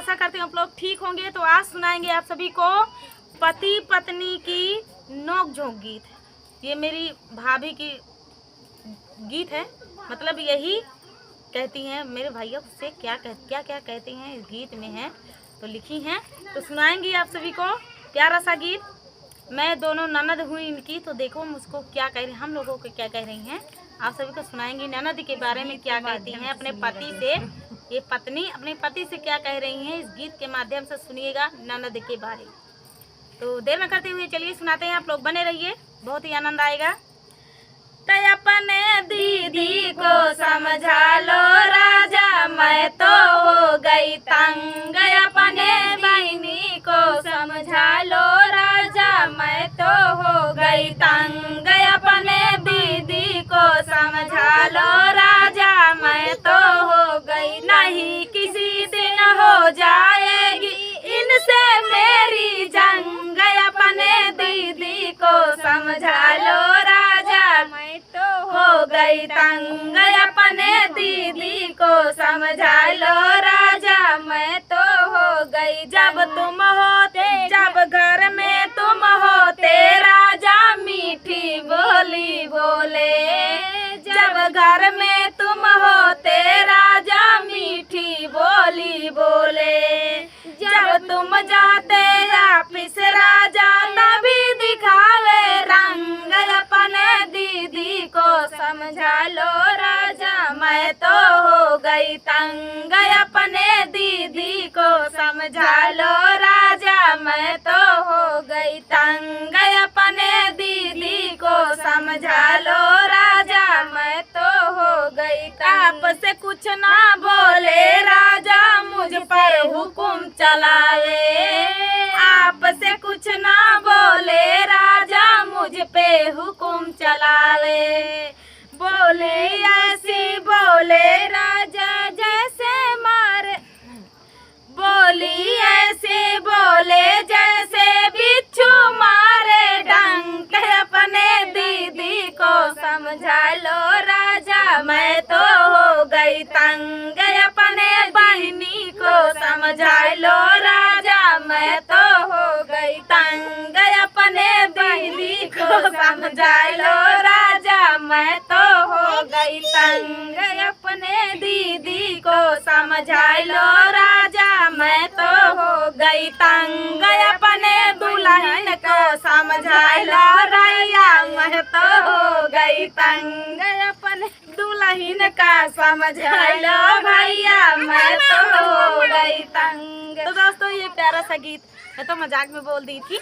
आशा करती हूँ आप लोग ठीक होंगे। तो आज सुनाएंगे आप सभी को पति पत्नी की नोक-झोंक गीत। ये मेरी भाभी की गीत है, मतलब यही कहती हैं मेरे भैया से क्या कहती हैं इस गीत में है, तो लिखी हैं तो सुनाएंगी आप सभी को प्यारा सा गीत। मैं दोनों ननद हुई इनकी, तो देखो मुझको क्या कह रही, हम लोगों को क्या कह रही हैं, आप सभी को सुनाएंगी ननद के बारे में क्या कहती हैं अपने पति से। ये पत्नी अपने पति से क्या कह रही हैं, इस गीत के माध्यम से सुनिएगा ननद के बारे में। तो देर न करते हुए चलिए सुनाते हैं, आप लोग बने रहिए, बहुत ही आनंद आएगा। तो अपने दीदी को समझा लो राजा, मैं तो हो गई तंग। अपने बहनी को समझा लो राजा, मैं तो हो गई तंग। अपने दीदी को समझा लो राजा, मैं तो हो गई, नहीं किसी दिन हो जाएगी इनसे मेरी जंग। अपने दीदी को समझा लो राजा, मैं तो हो गई तंग। अपने दीदी को समझा लो राजा, मैं तो हो गई। जब तुम होते, जब घर में तुम होते राजा, मीठी बोली बोले। जब घर में तुम होते राजा, मीठी बोली बोले। जब तुम जाते ऑफिस राजा, तभी दिखावे रंग। अपने दीदी को समझा लो राजा, मैं तो हो गई तंग। अपने दीदी को समझा लो राजा, मैं तो हो गई तंग। अपने दीदी को समझा लो राजा, मैं तो हो गई तंग। आपसे कुछ ना बोले राजा, मुझ पर हुकुम चलावे। आपसे कुछ ना बोले राजा, मुझ पे हुकुम चलावे। बोले ऐसी बोले राजा जैसे मारे, बोली ऐसे बोले जैसे बिच्छू मारे डंक। अपने दीदी को समझा लो राजा, मैं तो हो गई तंग। अपने बहनी को समझा लो राजा, मैं तो हो गई तंग। अपने दीदी को समझा लो राजा, मैं तो हो गई तंग। अपने दीदी को समझा लो राजा, मैं तो हो गई तंग। अपने दुल्हन को समझा लो रैया, मैं तो हो गई तंग। अपने दुल्हन का समझा लो भैया, मैं तो हो गई तंग। तो दोस्तों ये प्यारा सा गीत मैं तो मजाक में बोल दी थी।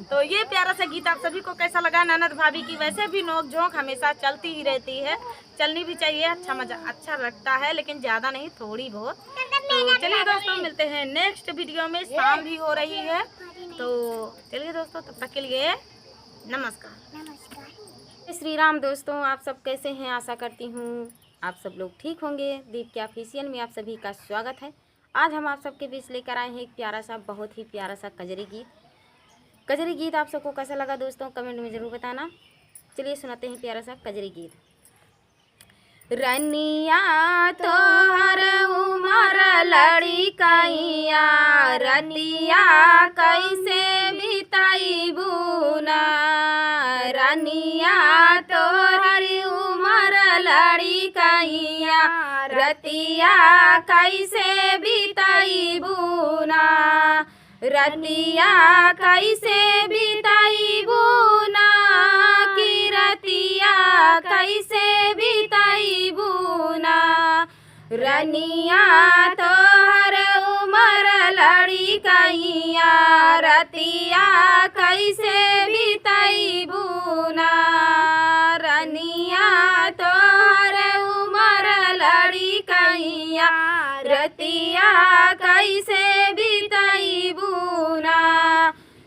तो ये प्यारा सा गीत आप सभी को कैसा लगा। ननद भाभी की वैसे भी नोक झोंक हमेशा चलती ही रहती है, चलनी भी चाहिए, अच्छा लगता है, लेकिन ज़्यादा नहीं, थोड़ी बहुत। तो चलिए दोस्तों मिलते हैं नेक्स्ट वीडियो में, शाम भी हो रही है। तो चलिए दोस्तों तब तक के लिए नमस्कार। श्री राम। दोस्तों आप सब कैसे हैं, आशा करती हूँ आप सब लोग ठीक होंगे। दीप के ऑफिशियल में आप सभी का स्वागत है। आज हम आप सबके बीच लेकर आए हैं एक प्यारा सा, बहुत ही प्यारा सा कजरी गीत। कजरी गीत आप सबको कैसा लगा दोस्तों कमेंट में ज़रूर बताना। चलिए सुनाते हैं प्यारा सा कजरी गीत। रनिया तो हर उमर लड़ी कैया, रतिया कैसे बिताई बुना। रनिया तो हर उमर लड़ी कैया, रतिया कैसे बिताई बुना। रतिया कैसे बिताई बुना, कि रतिया कैसे बिताई बुना। रनिया तो हर उमर लड़ी कैया, रतिया कैसे बिताई बुना। रनिया तो हर उमर लड़ी कैया, रतिया कैसे बिताई बुना।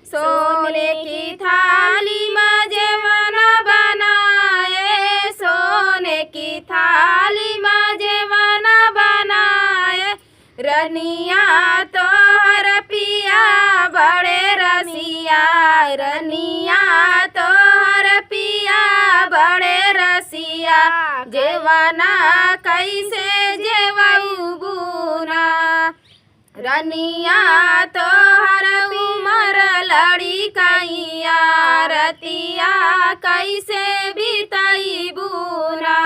सोने की थाली में जेवन बनाए, सोने की थाली में जेवन बनाए। रनिया तो हर पिया बड़े रसिया, रनिया तो हर पिया बड़े रसिया। जेवना कैसे जेवऊ बुना, रनिया तोहर उमर लड़ी कैया रतिया कैसे बीतैबू ना।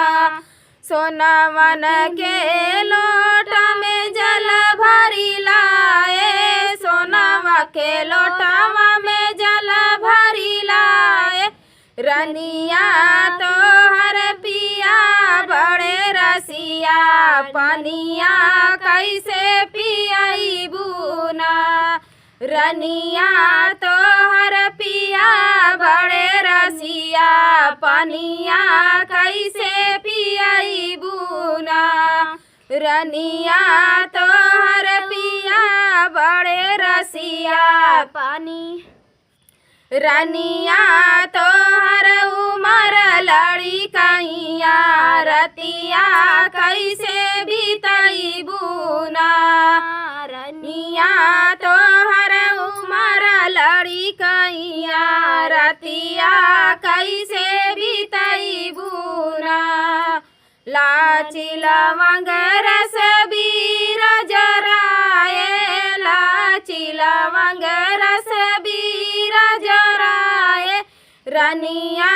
सोनवन के लोटा में जल भरी लाए, सोनवा के लोटावा में जल भरी लाए। रनिया तोहर पिया बड़े रसिया, पनिया कैसे पियैबू ना। रनिया तोहर पिया बड़े रसिया, पनिया कैसे पियैबू ना। रनिया तोहर पिया बड़े रसिया, पानी रनिया तोहर उमर लड़ी कैया रतिया कैसे बीतैबू ना। रनिया तोहर उमर लड़ी कैया रतिया कैसे बीतैबू ना। लाची लवंग रस बीर जराए, लाची लवंग रस बीर जराए। रनिया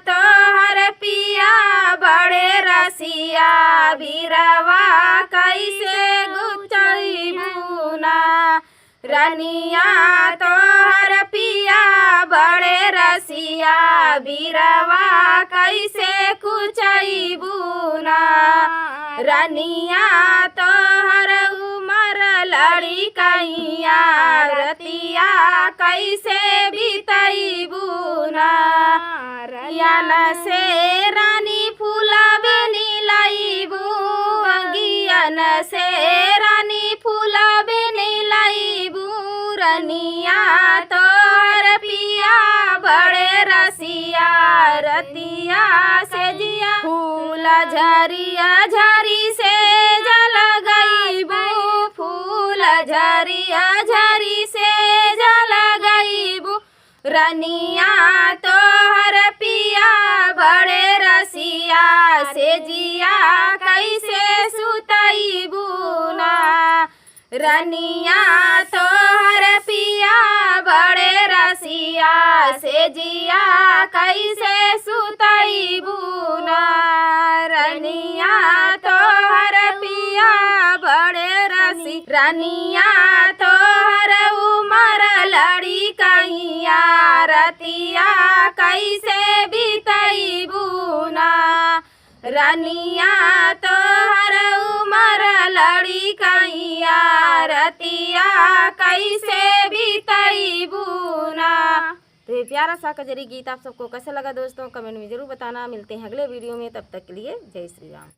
तोहर पिया बड़े रसिया, बीरवा कैसे गुचैबू ना। रनिया तोहर पिया बड़े रसिया, बीरवा कैसे कुचैबू ना। रनिया तोहर उमर लड़ी कैया रतिया कैसे बीतैबू ना। रनियन से रानी फूलबे नीलैबू, अंगियन से रानी फूलबे नीलैबू। रनिया तोहर पिया बड़े रसिया रतिया से जिया, फूल झरिया झरी से जल गईबू, फूल झरिया झरी से जल गईबू। रनिया तोहर पिया बड़े रसिया, से जिया कैसे सुतैबू ना। रनिया तोहर पिया बड़े रसिया, से जिया कैसे सुतैबू ना। रनिया तोहर पिया बड़े रसी, रनिया तोहर उमर लड़ी कैया रतिया कैसे बीतैबू ना। रनिया तोहर उमर लड़ी कैया रतिया कैसे बीतैबू ना। तो ये प्यारा सा कजरी गीत आप सबको कैसा लगा दोस्तों, कमेंट में जरूर बताना। मिलते हैं अगले वीडियो में, तब तक के लिए जय श्री राम।